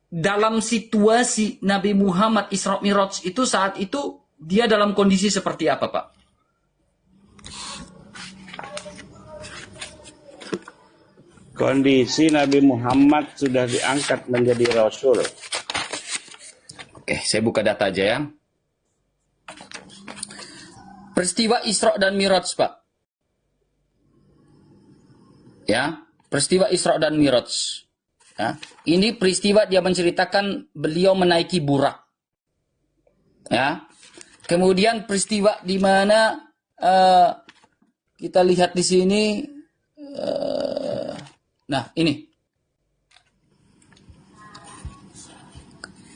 dalam situasi Nabi Muhammad Isra Mi'raj itu saat itu dia dalam kondisi seperti apa, Pak? Kondisi Nabi Muhammad sudah diangkat menjadi Rasul. Oke, saya buka data aja ya. Peristiwa Isra dan Mi'raj, Pak. Ya, peristiwa Isra dan Mi'raj. Ya, ini peristiwa dia menceritakan beliau menaiki burak. Ya, kemudian peristiwa di mana kita lihat di sini. Nah, ini.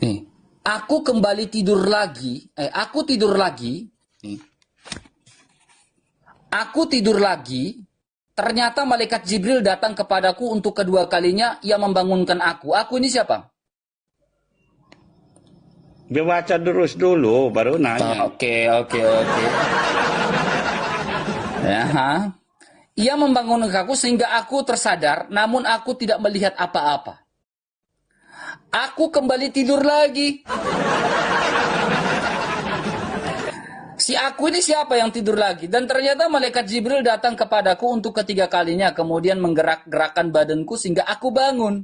Nih. Aku kembali tidur lagi. Aku tidur lagi. Nih. Aku tidur lagi. Ternyata malaikat Jibril datang kepadaku untuk kedua kalinya. Ia membangunkan aku. Aku ini siapa? Dia baca terus dulu, baru nanya. Oke. Ya, ia membangunkan aku sehingga aku tersadar, namun aku tidak melihat apa-apa. Aku kembali tidur lagi. Si aku ini siapa yang tidur lagi? Dan ternyata malaikat Jibril datang kepadaku untuk ketiga kalinya, kemudian menggerak-gerakkan badanku sehingga aku bangun.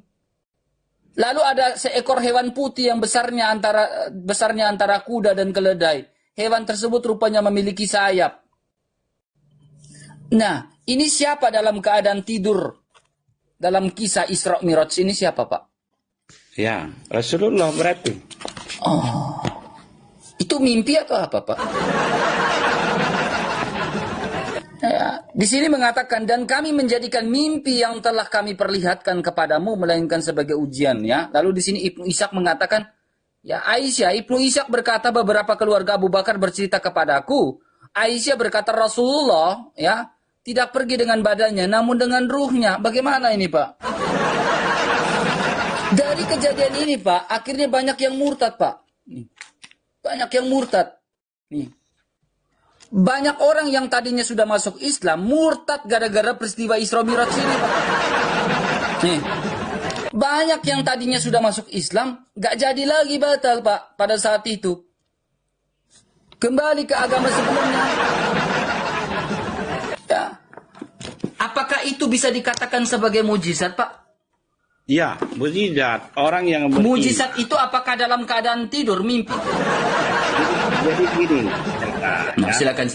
Lalu ada seekor hewan putih yang besarnya antara kuda dan keledai. Hewan tersebut rupanya memiliki sayap. Nah, ini siapa dalam keadaan tidur? Dalam kisah Isra Mi'raj ini siapa, Pak? Ya, Rasulullah berarti. Oh, itu mimpi atau apa, Pak? Ya, di sini mengatakan, dan kami menjadikan mimpi yang telah kami perlihatkan kepadamu melainkan sebagai ujian, ya. Lalu di sini Ibnu Ishaq mengatakan, ya Aisyah, Ibnu Ishaq berkata beberapa keluarga Abu Bakar bercerita kepadaku. Aisyah berkata Rasulullah, ya, tidak pergi dengan badannya, namun dengan ruhnya. Bagaimana ini, Pak? Dari kejadian ini, Pak, akhirnya banyak yang murtad, Pak. Banyak yang murtad. Nih. Banyak orang yang tadinya sudah masuk Islam, murtad gara-gara peristiwa Isra Mi'raj ini, Pak. Nih. Banyak yang tadinya sudah masuk Islam, gak jadi lagi batal, Pak, pada saat itu. Kembali ke agama sebelumnya. Ya. Apakah itu bisa dikatakan sebagai mujizat, Pak? Ya, mujizat. Orang yang mujizat itu apakah dalam keadaan tidur, mimpi? Jadi gini. Nah, silakan.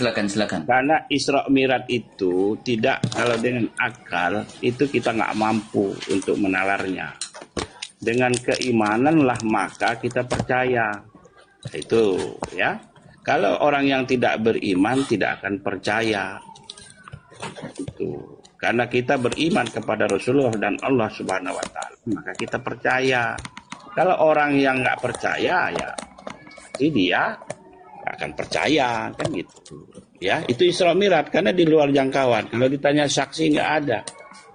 Karena Isra Mi'raj itu tidak, kalau dengan akal, itu kita nggak mampu untuk menalarnya. Dengan keimanan lah maka kita percaya. Itu, ya. Kalau orang yang tidak beriman tidak akan percaya. Itu. Karena kita beriman kepada Rasulullah dan Allah Subhanahu wa Ta'ala, maka kita percaya. Kalau orang yang nggak percaya, ya dia akan percaya, kan gitu. Ya, itu Isra Mi'raj karena di luar jangkauan. Kalau ditanya saksi nggak ada.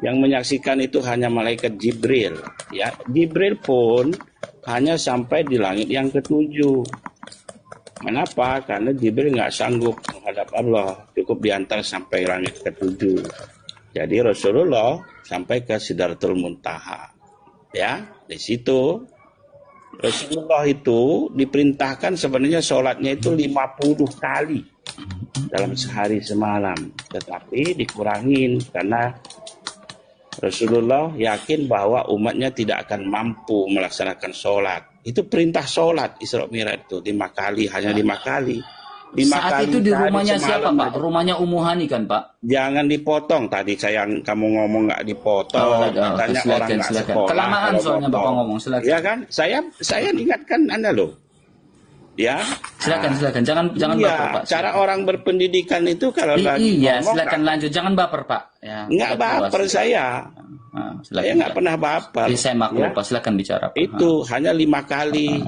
Yang menyaksikan itu hanya malaikat Jibril. Ya, Jibril pun hanya sampai di langit yang ketujuh. Kenapa? Karena Jibril nggak sanggup menghadap Allah, cukup diantar sampai langit ketujuh. Jadi Rasulullah sampai ke Sidratul Muntaha. Ya, di situ Rasulullah itu diperintahkan sebenarnya sholatnya itu 50 kali dalam sehari semalam. Tetapi dikurangin karena Rasulullah yakin bahwa umatnya tidak akan mampu melaksanakan sholat. Itu perintah sholat Isra Mi'raj itu 5 kali, hanya 5 kali. Saat itu di rumahnya siapa, Pak? Rumahnya Ummu Hani kan, Pak? Jangan dipotong tadi kamu ngomong nggak dipotong. Katanya orang nggak sekolah. Kelamaan soalnya Bapak ngomong, silakan. Ya kan? Saya ingatkan Anda loh. Ya. Silakan. Jangan ya, baper, Pak. Cara orang berpendidikan itu kalau lagi iya, ngomong, silakan lanjut. Jangan baper, Pak. Ya, nggak baper saya. Saya nggak pernah baper. Saya maklum, Pak. Silakan bicara, Pak. Itu hanya 5 kali.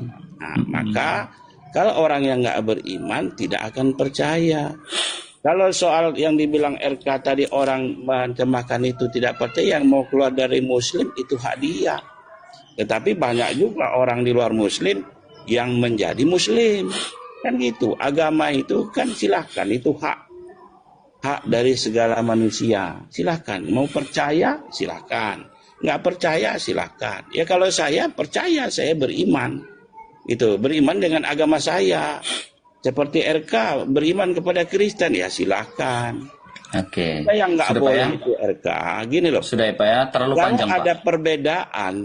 Maka kalau orang yang nggak beriman tidak akan percaya. Kalau soal yang dibilang RK tadi orang mencemahkan itu tidak percaya, yang mau keluar dari Muslim itu hak dia. Tetapi banyak juga orang di luar Muslim yang menjadi Muslim. Kan gitu. Agama itu kan silahkan, itu hak dari segala manusia. Silahkan. Mau percaya silahkan. Nggak percaya silakan. Ya kalau saya percaya, saya beriman. Itu beriman dengan agama saya. Seperti RK beriman kepada Kristen, ya silakan. Oke. Yang nggak Sudah, Pak, boleh ya? itu RK. Gini loh. Sudah ya Pak ya, terlalu Kalau panjang Pak. ada perbedaan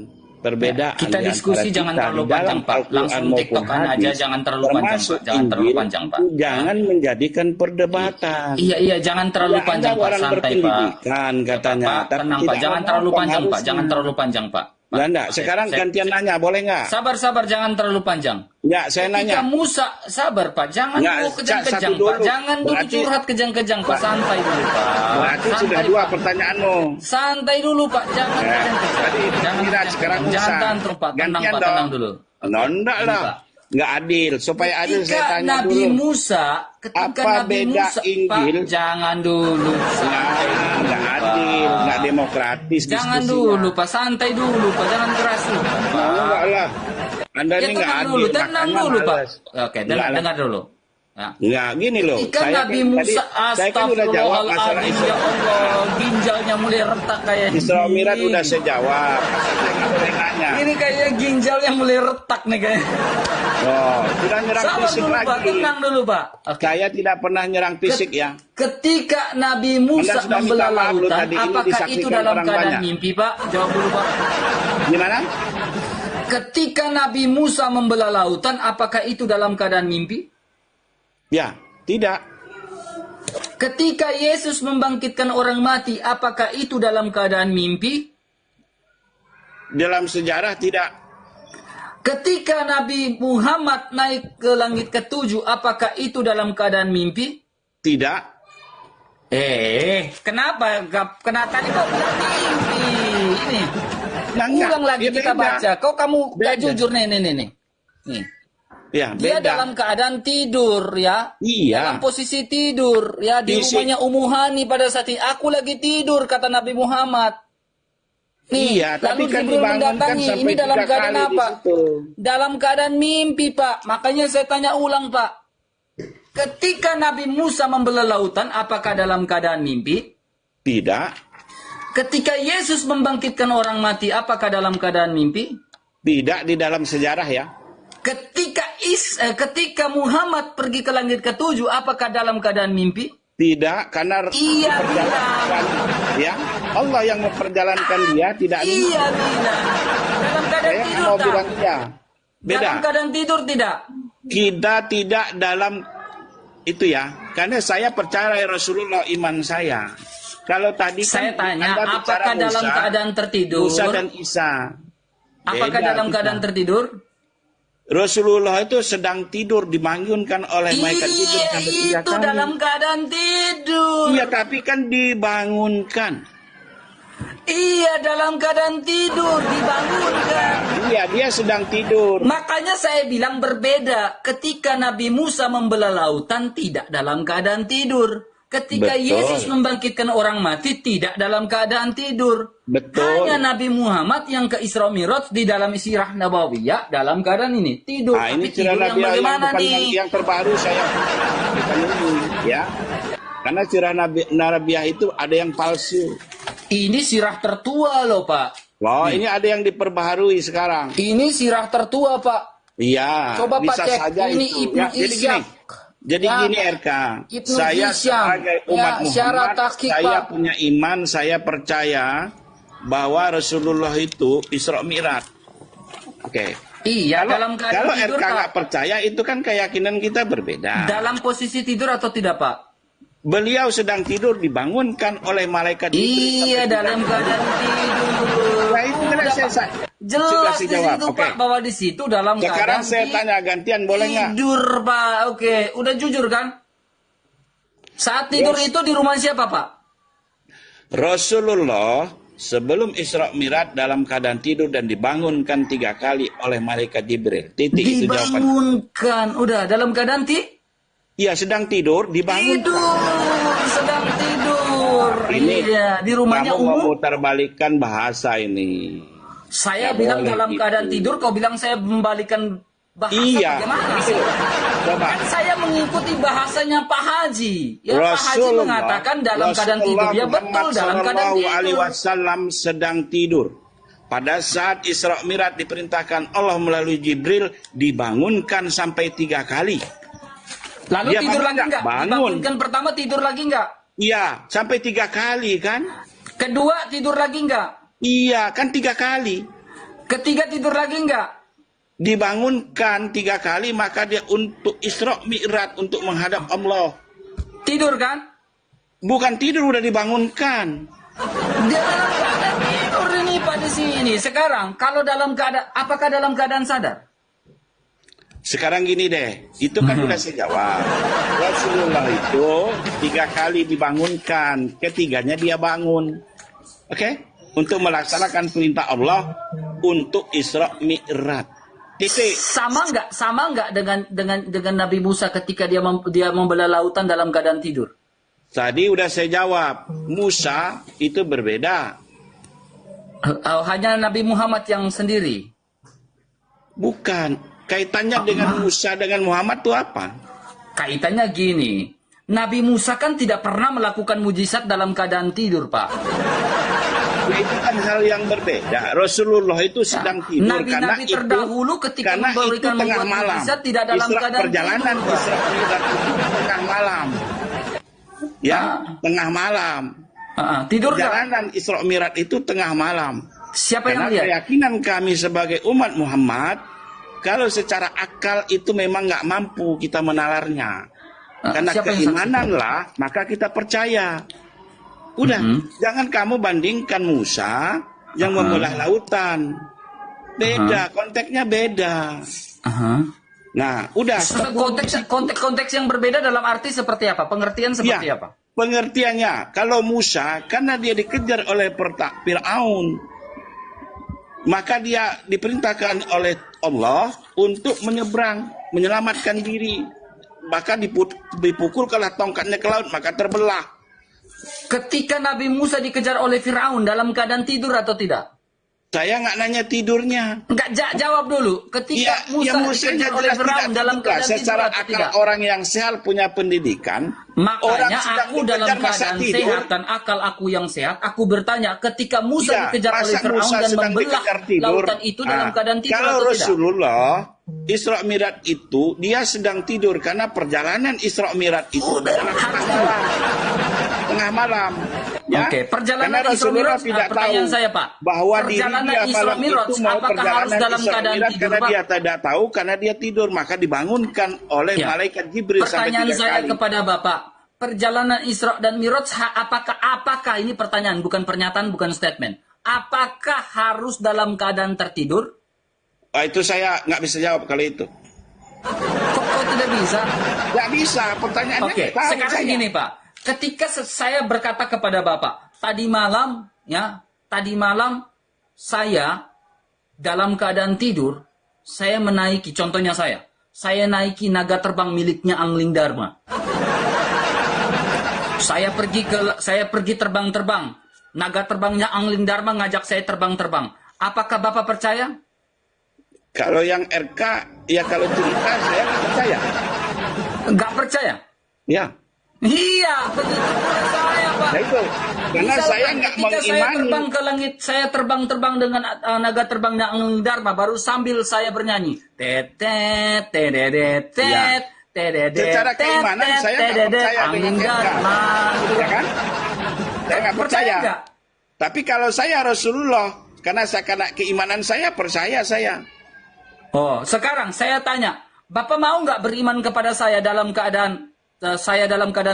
Kita di diskusi antara jangan kita terlalu di dalam panjang Pak. Al-Quran Langsung maupun tiktokan aja, hadis, jangan terlalu panjang Pak. termasuk Jangan terlalu Injil, panjang Pak. itu jangan menjadikan perdebatan. Iya, jangan terlalu Ya, panjang Anda Pak, orang santai Pak. berpendidikan katanya, Pak, tapi tenang Pak, tidak jangan ngomong terlalu apa panjang Pak, harusnya. jangan terlalu panjang Pak. Pak, Enggak, sekarang gantian nanya, boleh nggak? Sabar, jangan terlalu panjang. Enggak, saya Ketika nanya. Musa, sabar Pak, jangan Nggak, dulu kejang-kejang satu Pak, dulu. jangan dulu Berarti- curhat kejang-kejang Pak, santai dulu Pak. Berarti Santai, sudah dua Pak. pertanyaanmu. Santai dulu Pak, jangan kejang-kejang. Tadi itu Jangan tidak, kejang-kejang. sekarang Musa. Jangan tantrum Pak, tenang Gantian Pak, dong. tenang dulu. Enggak Ini, lah. Pak. Nggak adil. Supaya adil saya Ketika tanya Nabi dulu. Musa, ketika Apa Nabi beda Musa, Injil? Pak, jangan dulu. Santai dulu, Nggak adil, Pak. nggak demokratis Jangan diskusinya. dulu Pak, santai dulu Pak, jangan keras dulu Pak. Enggak lah. Anda Ya ini nggak tenang adil. dulu, tenang makanya dulu Pak. males. Oke, Enggak lah. dengar dulu. Ya. Nggak, gini loh. Ketika Nabi kan Musa, saya kan udah jawab masalah astagfirullahaladzim, Isra. ya Allah, ginjalnya mulai retak kayak Isra Mi'raj gini. udah saya jawab. Masa saya nggak boleh nanya. Ini kayaknya ginjal yang mulai retak nih kayaknya. Oh, sudah nyerang Sabar fisik dulu Pak, lagi. tenang dulu Pak. Oke. Saya tidak pernah nyerang fisik ya. Ketika Nabi Musa Anda sudah membelah minta maaf loh lautan, tadi, ini apakah disaksikan itu dalam orang keadaan banyak. mimpi Pak? Jawab dulu Pak. Gimana? Ketika Nabi Musa membelah lautan, apakah itu dalam keadaan mimpi? Ya, tidak. Ketika Yesus membangkitkan orang mati, apakah itu dalam keadaan mimpi? Dalam sejarah tidak. Ketika Nabi Muhammad naik ke langit ketujuh, apakah itu dalam keadaan mimpi? Tidak. Kenapa? Kenapa tadi kau bilang mimpi? Ini. Nah, enggak. Ulang lagi Ya, kita beda. baca. Kau kamu gak Beda. jujur nih. Nih. Ya, Dia beda. dalam keadaan tidur ya. Iya. Dalam posisi tidur ya di Fisik. rumahnya Ummu Hani pada saat ini. Aku lagi tidur kata Nabi Muhammad. Nih, Iya, tapi lalu kan Jibril dibangunkan mendatangi. sampai Ini dalam 3 keadaan kali di apa? situ. Dalam keadaan mimpi, Pak. Makanya saya tanya ulang, Pak. Ketika Nabi Musa membelah lautan, apakah dalam keadaan mimpi? Tidak. Ketika Yesus membangkitkan orang mati, apakah dalam keadaan mimpi? Tidak di dalam sejarah ya. Ketika Muhammad pergi ke langit ketujuh, apakah dalam keadaan mimpi? Tidak, karena Iya, diperjalankan, ya. Allah yang memperjalankan dia, tidak Iya, bilang. Dalam keadaan Saya tidur mau tak? bilang iya. Beda. Dalam keadaan tidur tidak? Kita tidak dalam itu ya. Karena saya percaya Rasulullah iman saya. Kalau tadi Saya kan tanya, Anda bicara apakah dalam Musa, keadaan tertidur? Musa dan Isa. Apakah Beda dalam kita. keadaan tertidur? Rasulullah itu sedang tidur dibangunkan oleh malaikat Jibril Iya, sampai 3 itu kali. dalam keadaan tidur. Iya, tapi kan dibangunkan. Iya, dalam keadaan tidur, dibangunkan. Iya, dia sedang tidur. Makanya saya bilang berbeda. Ketika Nabi Musa membelah lautan, tidak dalam keadaan tidur. Ketika Betul. Yesus membangkitkan orang mati, tidak dalam keadaan tidur. Betul. Hanya Nabi Muhammad yang ke Isra Mi'raj di dalam Sirah Nabawiyah dalam keadaan ini tidur. Nah, ini Tapi tidur Sirah yang Nabiyah yang bagaimana bukan nih? yang terbaru saya bukan ini, ya. Karena Sirah Nabiyah itu ada yang palsu. Ini sirah tertua loh Pak. Loh, ini ada yang diperbaharui sekarang. Ini sirah tertua Pak. Iya, Coba Pak bisa cek. saja Ini itu. Ibnu Ya, jadi gini. Ishaq. Jadi Ya, gini RK, Ibnu saya Hisham. sebagai umat Ya, syarat Muhammad, tahqiq, saya Pak. punya iman, saya percaya bahwa Rasulullah itu Isra Mi'raj. Oke. Iya, dalam Kalau keadaan tidur RK Pak. nggak percaya, itu kan keyakinan kita berbeda. Dalam posisi tidur atau tidak Pak? Beliau sedang tidur dibangunkan oleh malaikat Jibril Iya, sampai dalam keadaan tidur. Nah, itu jelas Udah, saya Pak. Jelas di jawab. situ Oke. Pak, bahwa di situ dalam Sekarang keadaan saya tanya gantian, boleh nggak? tidur Pak. Oke, udah jujur kan? Saat tidur Yes. itu di rumah siapa Pak? Rasulullah sebelum Isra Mi'raj dalam keadaan tidur dan dibangunkan 3 kali oleh malaikat Jibril. Titik itu jawaban. Dibangunkan. Udah dalam keadaan Iya, sedang tidur, dibangun. tidur, sedang tidur. Ini Iya, di rumahnya kamu mau umum. memutarbalikkan bahasa ini. Saya Ya, bilang boleh dalam gitu. keadaan tidur, kau bilang saya membalikan bahasa. Iya. Bagaimana sih? Coba. Kan saya mengikuti bahasanya Pak Haji. Ya, Pak Haji mengatakan dalam keadaan tidur. Ya betul, dalam keadaan Sallallahu Alaihi tidur. Wasallam sedang tidur. pada saat Isra Mi'raj diperintahkan Allah melalui Jibril dibangunkan sampai 3 kali. Lalu Dia tidur bangun lagi nggak? enggak? Bangun. Dibangunkan pertama tidur lagi enggak? Iya, sampai 3 kali kan? Kedua tidur lagi enggak? Iya, kan 3 kali. Ketiga tidur lagi enggak? Dibangunkan 3 kali, maka dia untuk Isra Mi'raj, untuk menghadap Allah. Tidur kan? Bukan tidur, udah dibangunkan. Dia dalam keadaan tidur ini Pak di sini. Sekarang kalau dalam keadaan, apakah dalam keadaan sadar? Sekarang gini deh, itu kan udah saya jawab. Rasulullah itu 3 kali dibangunkan, ketiganya dia bangun. Oke? Untuk melaksanakan perintah Allah untuk Isra Mi'raj. Titik. Sama enggak dengan Nabi Musa ketika dia membelah lautan dalam keadaan tidur? Tadi udah saya jawab, Musa itu berbeda. Hanya Nabi Muhammad yang sendiri. Bukan. Kaitannya dengan Musa dengan Muhammad itu apa? Kaitannya gini. Nabi Musa kan tidak pernah melakukan mujizat dalam keadaan tidur, Pak. Ya, itu kan hal yang berbeda. Rasulullah itu sedang tidur Nabi-nabi terdahulu ketika memberikan tengah membuat malam. mujizat tidak dalam keadaan perjalanan tidur, Pak. Isra Mi'raj itu tengah malam. Ya, tengah malam. Tidur nggak? Perjalanan Isra Mi'raj itu tengah malam. Siapa yang Karena lihat? keyakinan kami sebagai umat Muhammad, kalau secara akal itu memang nggak mampu kita menalarnya. Karena siapa yang keimanan lah, maka kita percaya. Udah, jangan kamu bandingkan Musa yang membelah lautan. Beda, konteksnya beda. Nah, udah. Konteks yang berbeda dalam arti seperti apa? Pengertian seperti Ya, apa? pengertiannya, kalau Musa, karena dia dikejar oleh Fir'aun, maka dia diperintahkan oleh Allah untuk menyeberang, menyelamatkan diri. Maka dipukul kalah tongkatnya ke laut, maka terbelah. Ketika Nabi Musa dikejar oleh Fir'aun dalam keadaan tidur atau tidak? Saya nggak nanya tidurnya. Enggak, jawab dulu. Ketika Musa dikejar oleh Fir'aun dalam keadaan tidur secara atau akal tidak? orang yang sehat punya pendidikan. Makanya sedang aku dalam dikejar masa keadaan tidur. sehat dan akal aku yang sehat, aku bertanya ketika Musa Iya, dikejar oleh masa Fir'aun Musa dan sedang membelah dikejar tidur. lautan itu dalam keadaan tidur Kalau atau tidak? Rasulullah Isra Mi'raj itu dia sedang tidur karena perjalanan Isra Mi'raj itu tengah malam. Ya? Oke, perjalanan Karena Isra Rasulullah Mi'raj, tidak pertanyaan tahu saya, Pak. bahwa Perjalanan dirinya Isra malam Mi'raj, itu mau apakah harus perjalanan dalam Isra keadaan Mi'raj tidur, karena Pak? dia tidak tahu, karena dia tidur, maka dibangunkan oleh Ya. malaikat Jibril sampai Pertanyaan 3 saya kali. kepada Bapak, perjalanan Isra dan Mi'raj apakah ini pertanyaan, bukan pernyataan, bukan statement. Apakah harus dalam keadaan tertidur? Itu saya nggak bisa jawab kali itu. Kok tidak bisa? Nggak bisa, pertanyaannya Oke, nggak tahu sekarang saya. gini Pak. Ketika saya berkata kepada Bapak, tadi malam saya dalam keadaan tidur, saya menaiki, contohnya saya naiki naga terbang miliknya Angling Dharma. Saya pergi terbang-terbang. Naga terbangnya Angling Dharma ngajak saya terbang-terbang. Apakah Bapak percaya? Kalau yang RK, ya kalau cerita saya nggak percaya. Nggak percaya? Ya. Iya, begitu pula saya, Pak. Nah itu, karena Misalkan saya nggak ketika saya mengimani. terbang ke langit, saya terbang-terbang dengan naga terbangnya Angling Dharma, baru sambil saya bernyanyi. Tetet, tededet, Ya. tededet, Secara keimanan saya nggak percaya dengan Angling RK. Dharma. Ya kan? Saya nggak percaya. nggak? Tapi kalau saya Rasulullah, karena keimanan saya percaya saya. Oh, sekarang saya tanya, Bapak mau nggak beriman kepada saya dalam keadaan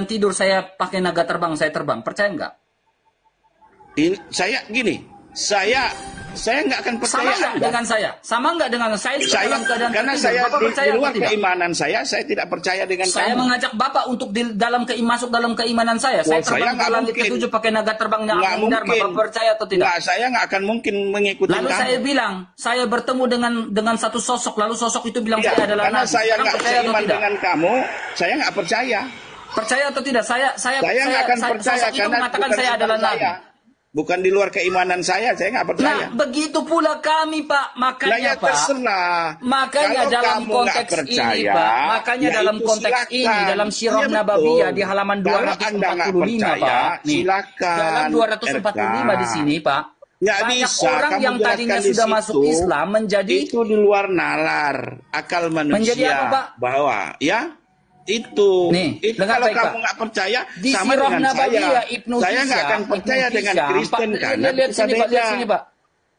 tidur, saya pakai naga terbang, saya terbang, percaya nggak? Saya nggak akan percaya. Sama nggak dengan saya? Sama nggak dengan saya? Juga Saya dalam keadaan karena tertidur. saya Bapak di percaya luar atau tidak? keimanan saya tidak percaya dengan Saya kamu. mengajak Bapak untuk masuk dalam keimanan saya. Saya Wah, saya terbang ke nggak langit mungkin. ketujuh pakai naga terbangnya Nggak Angling Dharma. mungkin. Bapak percaya atau tidak? Nggak, saya nggak akan mungkin mengikuti Lalu kamu. saya bilang, saya bertemu dengan satu sosok. Lalu sosok itu bilang Iya, saya adalah karena Nabi. saya Sekarang nggak percaya atau seiman tidak? dengan kamu, saya nggak percaya. Percaya atau tidak? Saya Saya nggak akan percaya sosok itu karena mengatakan bukan saya adalah sifat Nabi. saya. Bukan di luar keimanan saya nggak percaya. Nah, begitu pula kami, Pak. Lah Makanya, ya Pak. terserah. Makanya Kalau dalam kamu nggak konteks ini, percaya, Pak. Makanya ya dalam itu konteks silakan. ini, dalam Sirah Iya, Nabawiyah betul. di halaman Kalau Anda nggak 245, percaya, Pak. Nih, silakan. Jalan 245 di sini, Pak. Nggak banyak bisa. orang Kamu yang tadinya jelaskan di sudah masuk situ, Islam menjadi itu di luar nalar akal manusia. Menjadi apa, Pak? Bahwa ya itu Nih, itu dengar kalau baik, kamu Pak. nggak percaya Di sama Sirah dengan Nabawiyah saya. Ibnu Saya nggak Hisham, akan percaya Ibnu dengan Hisham, Kristen Pak, karena lihat kita sini, Pak, beda. lihat sini, Pak.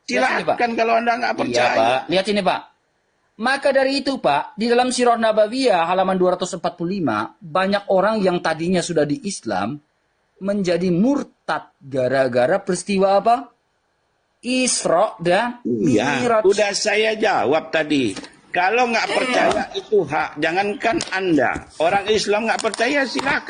Lihat sini, Pak. Silahkan kalau Anda nggak Iya, percaya. Pak. Lihat sini, Pak. Maka dari itu, Pak, di dalam Sirah Nabawiyah halaman 245, banyak orang yang tadinya sudah di Islam menjadi murtad gara-gara peristiwa apa? Isra dan Iya, Mi'raj. udah saya jawab tadi. Kalau nggak percaya itu hak. Jangankan Anda, orang Islam nggak percaya silakan.